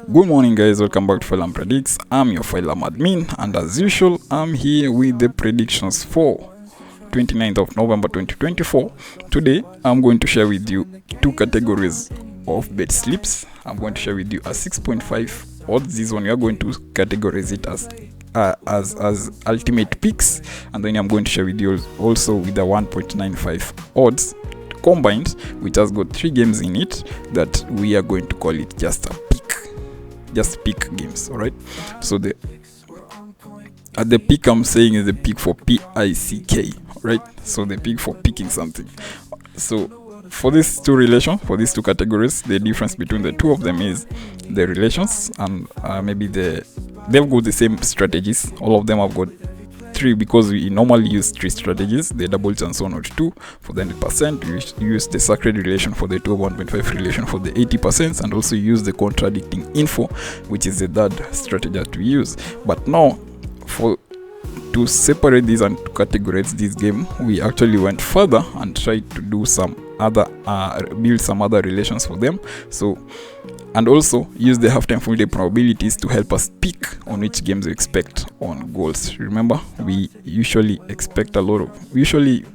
Good morning, guys. Welcome back to Phylum Predicts. I'm your Phylum admin, and as usual, I'm here with the predictions for 29th of November 2024. Today, I'm going to share with you two categories of bet slips. I'm going to share with you a 6.5 odds. This one we are going to categorize it as ultimate picks, and then I'm going to share with you also with the 1.95 odds combined, which has got 3 games in it that we are going to call it just pick games. All right, so the pick I'm saying is the pick for PICK. Right, so the pick for picking something. So for these two categories, the difference between the two of them is the relations, and maybe they've got the same strategies. All of them have got 3, because we normally use 3 strategies: the double chance 1 or 2 for the 100%, we use the sacred relation for the 2 of 1.5 relation for the 80%, and also use the contradicting info, which is the third strategy that we use. But now, to separate these and to categorize this game, we actually went further and tried to do some other build some other relations for them, and also use the halftime full day probabilities to help us pick on which games we expect on goals. Remember, we usually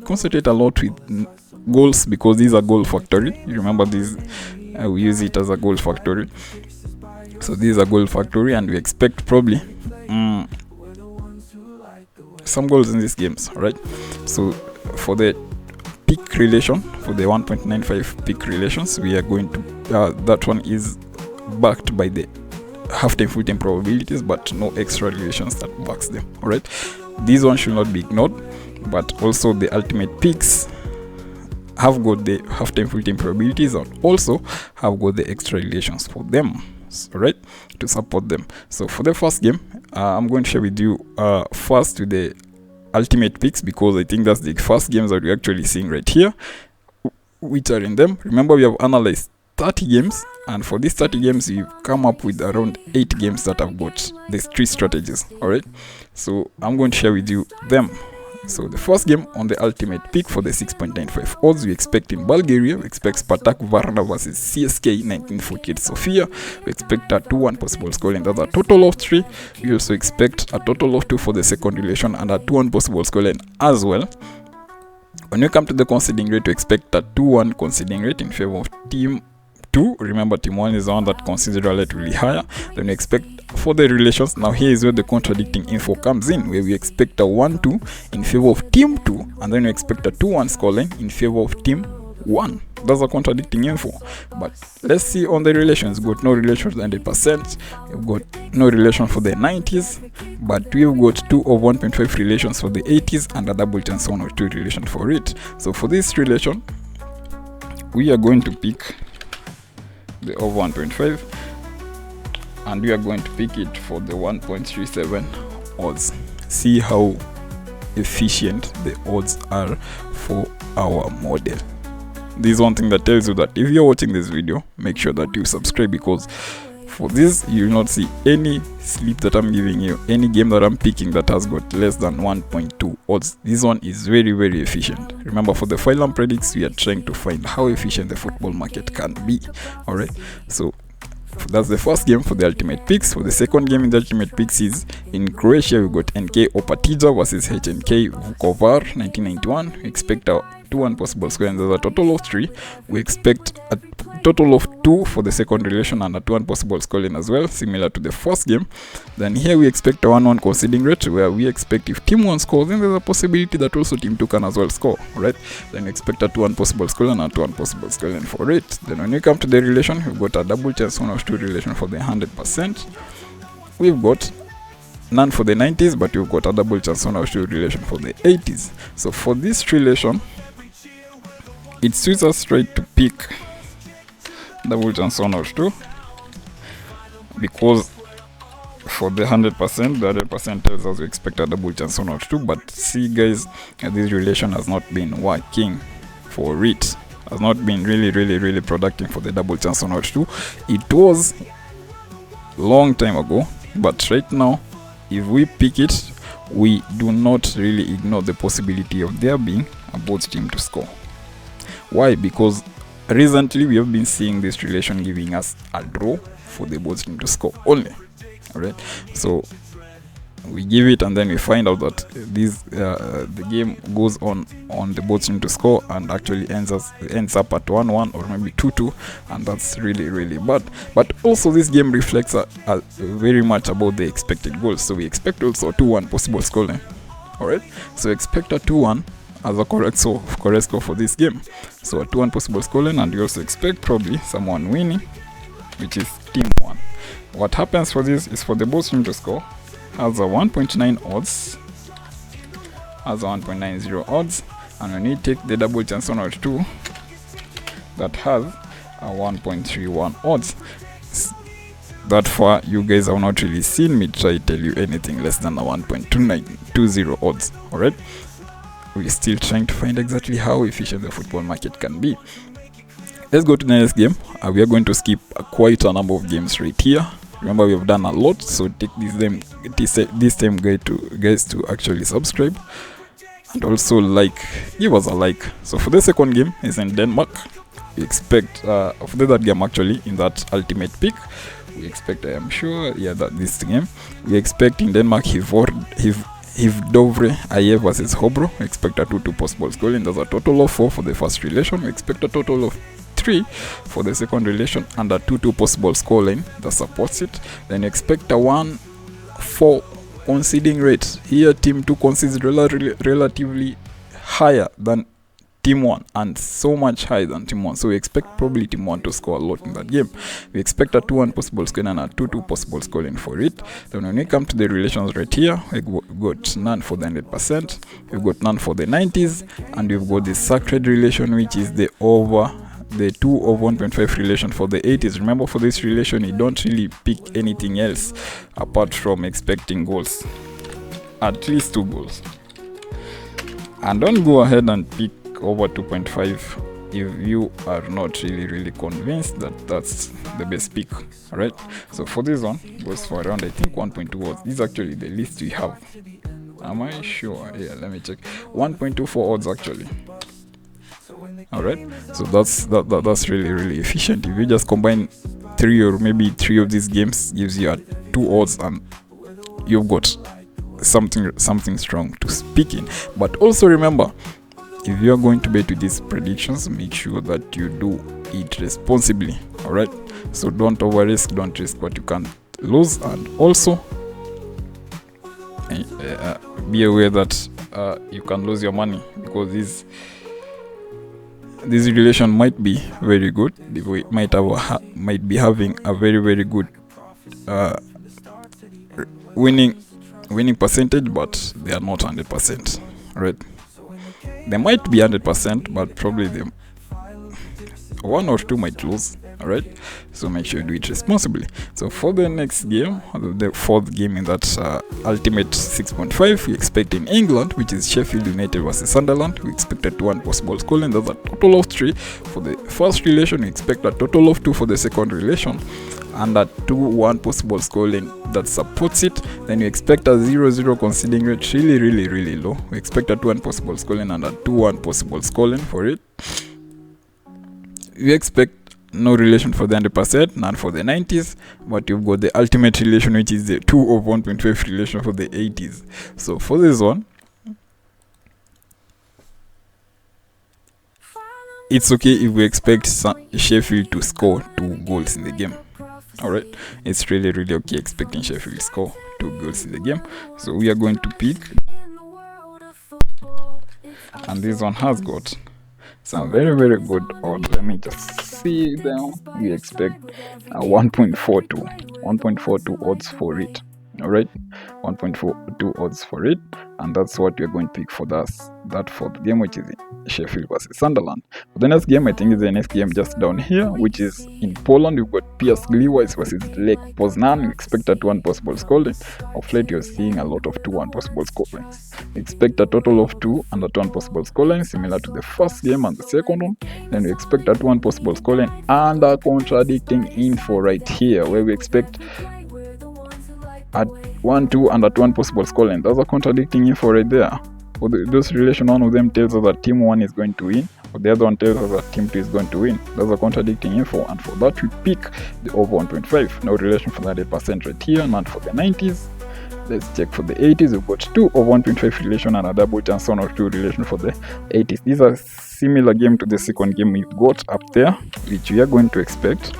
concentrate a lot with goals because these are goal factory. You remember these, we use it as a goal factory. So these are goal factory, and we expect probably some goals in these games, right? So for the pick relation, for the 1.95 pick relations, we are going to that one is backed by the halftime full time probabilities, but no extra relations that backs them. All right, these ones should not be ignored, but also the ultimate picks have got the halftime full time probabilities and also have got the extra relations for them, right, to support them. So for the first game, I'm going to share with you first with the ultimate picks, because I think that's the first games that we're actually seeing right here, which are in them. Remember, we have analyzed 30 games, and for these 30 games we've come up with around 8 games that have got these 3 strategies. All right, so I'm going to share with you them. So the first game on the ultimate pick for the 6.95 odds, we expect in Bulgaria, we expect Spartak Varna versus CSK 1948 Sofia. We expect a 2-1 possible scoreline. That's a total of 3. We also expect a total of 2 for the second relation and a 2-1 possible scoreline as well. When we come to the conceding rate, we expect a 2-1 conceding rate in favor of team 2. Remember, team 1 is the one that concedes relatively higher. Then we expect for the relations, now here is where the contradicting info comes in, where we expect a 1-2 in favor of team 2, and then we expect a 2-1 scoreline in favor of team 1. That's a contradicting info. But let's see on the relations. We've got no relation for the 100%, we've got no relation for the 90s, but we've got 2 of 1.5 relations for the 80s and a double chance 1 or 2 relation for it. So for this relation, we are going to pick the of 1.5, and we are going to pick it for the 1.37 odds. See how efficient the odds are for our model. This is one thing that tells you that if you're watching this video, make sure that you subscribe, because for this you will not see any slip that I'm giving you, any game that I'm picking that has got less than 1.2 odds. This one is very, very efficient. Remember, for the Phylum Predicts, we are trying to find how efficient the football market can be. All right, so that's the first game for the ultimate picks. For the second game in the ultimate picks is in Croatia. We got NK Opatija versus HNK Vukovar 1991. We expect a 2-1 possible score, and there's a total of 3. We expect a total of 2 for the second relation and a 2-1 possible scoreline as well, similar to the first game. Then here we expect a 1-1 conceding rate, where we expect if team 1 scores, then there's a possibility that also team 2 can as well score, right? Then we expect a 2-1 possible scoreline and a 2-1 possible scoreline for it. Then when we come to the relation, we've got a double chance 1 or 2 relation for the 100%. We've got none for the 90s, but we've got a double chance 1 or 2 relation for the 80s. So for this relation, it suits us right to pick double chance 1 or 2, because for the 100%, the 100% tells us we expect a double chance 1 or 2. But see, guys, this relation has not been working for it. Has not been really productive for the double chance 1 or 2. It was long time ago, but right now, if we pick it, we do not really ignore the possibility of there being a both team to score. Why? Because recently we have been seeing this relation giving us a draw for the both team to score only. All right, so we give it, and then we find out that the game goes on the both team to score, and actually ends up at 1-1 or maybe 2-2, and that's really bad. But also this game reflects very much about the expected goals. So we expect also a 2-1 possible scoreline. All right, so expect a 2-1 as a correct score for this game. So a 2-1 possible scoreline, and you also expect probably someone winning, which is team 1. What happens for this is for the both team to score has a 1.9 odds, has a 1.90 odds, and when you take the double chance 1 or 2, that has a 1.31 odds. That far, you guys have not really seen me try to tell you anything less than a 1.20 odds. Alright, we're still trying to find exactly how efficient the football market can be. Let's go to the next game. We are going to skip quite a number of games right here. Remember, we have done a lot, so take this time guys to actually subscribe, and also give us a like. So for the second game is in Denmark. We expect for that game, actually in that ultimate pick, we expect, I am sure, that this game we expect in Denmark Dovre Aye versus Hobro. We expect a 2-2 possible scoring. There's a total of 4 for the first relation. We expect a total of 3 for the second relation, and a 2-2 possible scoreline that supports it. Then expect a 1-4 conceding rate. Here team 2 concedes relatively higher than team 1, and so much higher than team 1. So we expect probably team 1 to score a lot in that game. We expect a 2-1 possible scoring and a 2-2 possible scoring for it. Then when we come to the relations right here, we got none for the 100%, we've got none for the 90s, and we've got the sacred relation, which is the 2 over 1.5 relation for the 80s. Remember, for this relation you don't really pick anything else apart from expecting goals, at least 2 goals, and don't go ahead and pick over 2.5 if you are not really convinced that that's the best pick. All right, so for this one goes for around, I think, 1.2 odds. This is actually the least we have. Am I sure? Yeah, let me check. 1.24 odds actually. All right, so that's really efficient. If you just combine 3 or maybe 3 of these games, gives you a 2 odds, and you've got something strong to speak in. But also remember, if you are going to bet with these predictions, make sure that you do it responsibly. All right, so don't over risk, don't risk what you can't lose, and also be aware that you can lose your money, because this relation might be very good. We might be having a very good winning percentage, but they are not 100%. Right? They might be 100%, but probably 1 or 2 might lose. All right, so make sure you do it responsibly. So for the next game, the fourth game in that ultimate 6.5, we expect in England, which is Sheffield United versus Sunderland. We expect a 2-1 possible scoreline. There's a total of 3 for the first relation. We expect a total of 2 for the second relation, and a 2-1 possible scoreline that supports it. Then we expect a 0-0 conceding rate, really low. We expect a 2-1 possible scoreline and a 2-1 possible scoreline for it. We expect no relation for the 100%, none for the 90s, but you've got the ultimate relation, which is the 2 over 1.5 relation for the 80s. So for this one, it's okay if we expect Sheffield to score 2 goals in the game. Alright, it's really okay expecting Sheffield to score 2 goals in the game. So we are going to pick, and this one has got some very good odds. Let me just see them. We expect a 1.42 odds for it. All right, 1.42 odds for it, and that's what we're going to pick for that fourth game, which is Sheffield versus Sunderland. But the next game, I think, is the next game just down here, which is in Poland. We've got PS Gliwice versus Lech Poznan. We expect a 2-1 possible scoreline. Of late, you're seeing a lot of 2-1 possible scorelines. We expect a total of 2 and a 2-1 possible scoreline, similar to the first game and the second one. Then we expect a 2-1 possible scoreline and a contradicting info right here, where we expect at 1-2 and at 1 possible scoreline. That's a contradicting info right there. For those relation, one of them tells us that team 1 is going to win, but the other one tells us that team 2 is going to win. That's a contradicting info, and for that we pick the over 1.5. No relation for the 100% right here, none for the 90s. Let's check for the 80s. We've got 2 over 1.5 relation and a double chance 1 or 2 relation for the 80s. These are similar game to the second game we've got up there, which we are going to expect.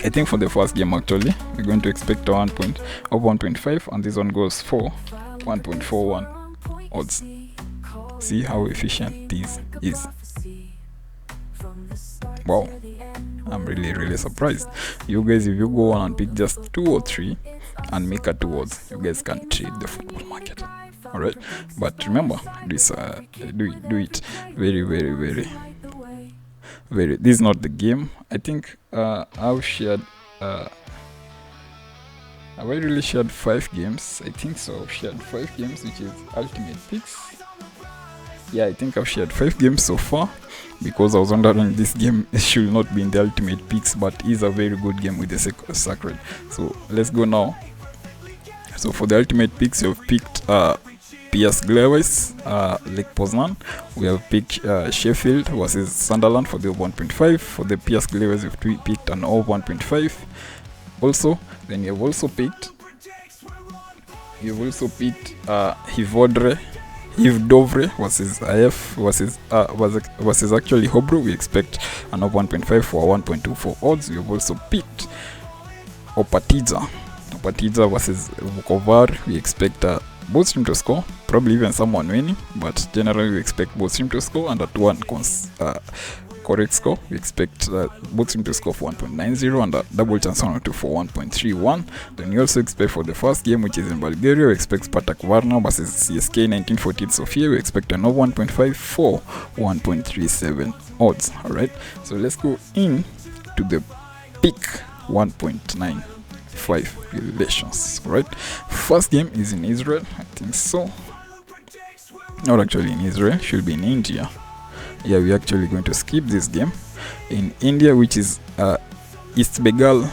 I think for the first game actually, we're going to expect a 1 point over 1.5, and this one goes for 1.41 odds. See how efficient this is. Wow, I'm really surprised. You guys, if you go on and pick just 2 or 3 and make a 2 odds, you guys can trade the football market. All right, but remember this, do it very. This is not the game. I think I've shared. Have I really shared 5 games? I think so. I've shared 5 games, which is Ultimate Picks. Yeah, I think I've shared 5 games so far, because I was wondering this game should not be in the Ultimate Picks, but is a very good game with the Sacred. So let's go now. So for the Ultimate Picks, you've picked PS Glavis, Lake Poznan. We have picked Sheffield versus Sunderland for the over 1.5. For the PS Glavis, we've picked an over 1.5. Also, then you've also picked Hivdovre versus IF versus actually Hobro. We expect an over 1.5 for 1.24 odds. We've also picked Opatidza versus Vukovar. We expect both teams to score, probably even someone winning, but generally we expect both teams to score, and at one correct score we expect both teams to score for 1.90 and a double chance 1 or 2 for 1.31. Then we also expect for the first game, which is in Bulgaria, we expect Spartak Varna versus CSK 1914 Sofia. We expect an over 1.5 for 1.37 odds. All right, so let's go in to the pick 1.95 relations. All right, first game is in Israel, I think so. Not actually in Israel, should be in India. Yeah, we're actually going to skip this game. In India, which is East Bengal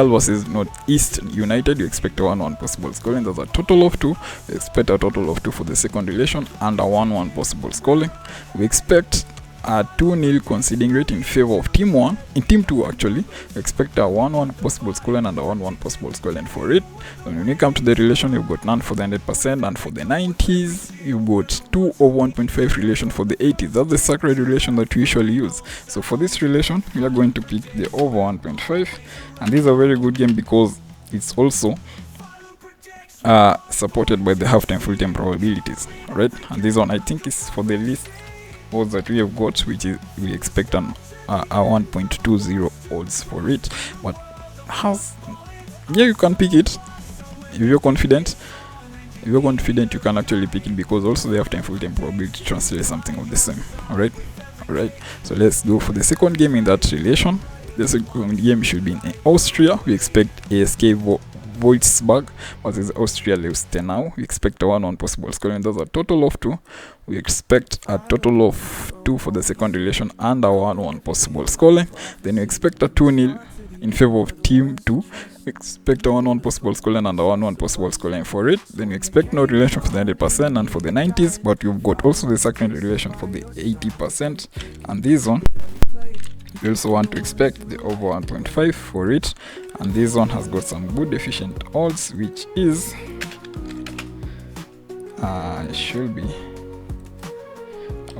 versus Northeast United, you expect a 1-1 possible scoring. There's a total of 2. We expect a total of 2 for the second relation and a 1-1 possible scoring. We expect a 2-0 conceding rate in favor of team 1. In team 2 actually, we expect a 1-1 possible scoreline and a 1-1 possible scoreline for it. And when you come to the relation, you've got none for the 100%, and for the 90s, you've got 2 over 1.5 relation for the 80s. That's the sacred relation that we usually use. So for this relation, we are going to pick the over 1.5, and this is a very good game because it's also supported by the halftime full-time probabilities. Alright, and this one I think is for the least odds that we have got, which is we expect a 1.20 odds for it, but you can pick it if you're confident. If you're confident, you can actually pick it, because also the halftime full-time probability translates something of the same. All right, so let's go for the second game in that relation. The second game should be in Austria. We expect ASK Wolfsburg versus Austria Lustenau. We expect a 1-1 possible scoring. There's a total of 2. We expect a total of 2 for the second relation and a 1-1 possible scoring. Then we expect a 2-0 in favor of team 2. We expect a 1-1 possible scoring and a 1-1 possible scoring for it. Then we expect no relation for the 100% and for the 90s, but you've got also the second relation for the 80%. And this one, we also want to expect the over 1.5 for it, and this one has got some good efficient odds, which is should be a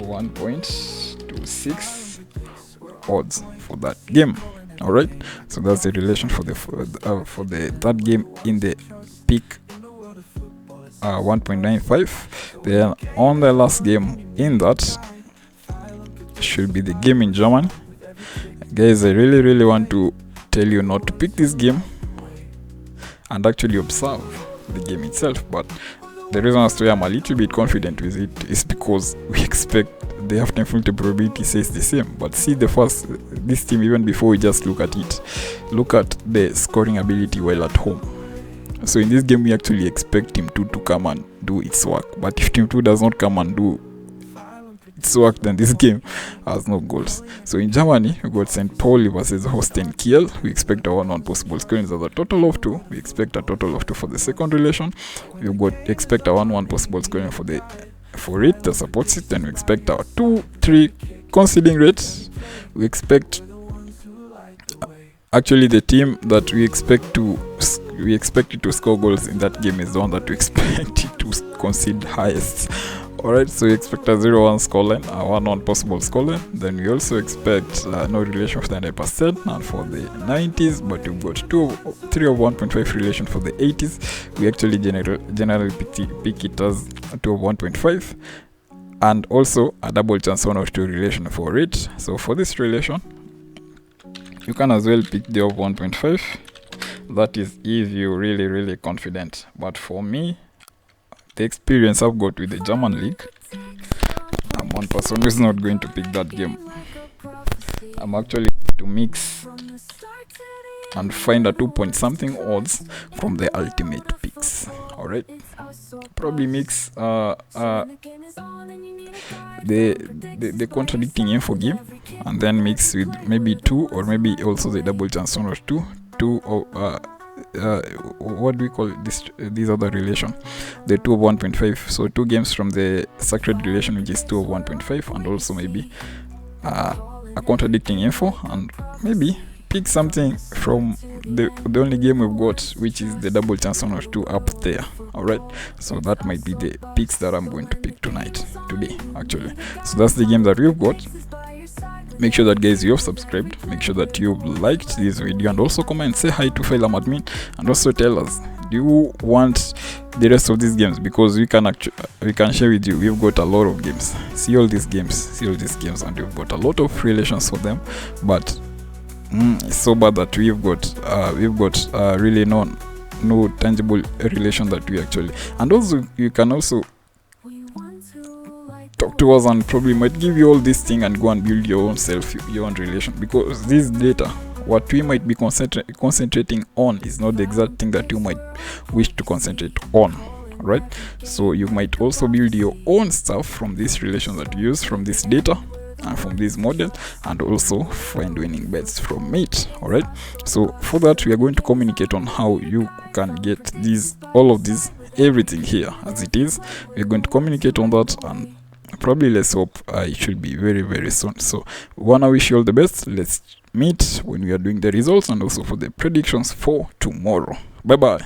1.26 odds for that game. All right, so that's the relation for the third game in the pick 1.95. Then on the last game in that should be the game in Germany. Guys, I really want to tell you not to pick this game and actually observe the game itself, but the reason as to why I'm a little bit confident with it is because we expect the halftime full-time probability says the same. But see this team, even before we just look at it, look at the scoring ability while at home. So in this game, we actually expect team 2 to come and do its work, but if team 2 does not come and do its work, then this game has no goals. So in Germany, we got St. Pauli versus Holstein Kiel. We expect a 1-1 possible scoring. There's a total of 2. We expect a total of 2 for the second relation. We expect a 1-1 possible scoring for the for it, the support system, we expect our 2-3 conceding rates. We expect actually the team that we expect it to score goals in that game is the one that we expect it to concede highest. Alright, so we expect a 0-1 scoreline, a 1-1 possible scoreline. Then we also expect no relation for the 100% and for the 90s, but we've got 3 of 1.5 relation for the 80s. We actually generally pick it as 2 of 1.5, and also a double chance 1 of 2 relation for it. So for this relation, you can as well pick the of 1.5. That is if you're really confident. But for me, the experience I've got with the German league, I'm one person who's not going to pick that game. I'm actually going to mix and find a 2 something odds from the ultimate picks. Alright, probably mix the contradicting info game, and then mix with maybe 2, or maybe also the double chance 1 or 2 what do we call this other relation, the 2 of 1.5. So 2 games from the sacred relation, which is 2 of 1.5, and also maybe a contradicting info, and maybe pick something from the only game we've got, which is the double chance 1 or 2 up there. Alright, so that might be the picks that I'm going to pick today actually. So that's the game that we've got. Make sure that, guys, you've subscribed, make sure that you've liked this video, and also comment, say hi to Phylum admin, and also tell us, do you want the rest of these games? Because we can share with you, we've got a lot of games. See all these games, and we've got a lot of relations for them, but it's so bad that we've got really no tangible relation that we actually. And also you can also talk to us, and probably might give you all this thing and go and build your own relation, because this data, what we might be concentrating on, is not the exact thing that you might wish to concentrate on. Right, so you might also build your own stuff from this relation that you use from this data and from this model, and also find winning bets from it. All right, so for that, we are going to communicate on how you can get all of these, everything here as it is. We're going to communicate on that, and probably let's hope it should be very soon. So we wanna wish you all the best. Let's meet when we are doing the results, and also for the predictions for tomorrow. Bye bye.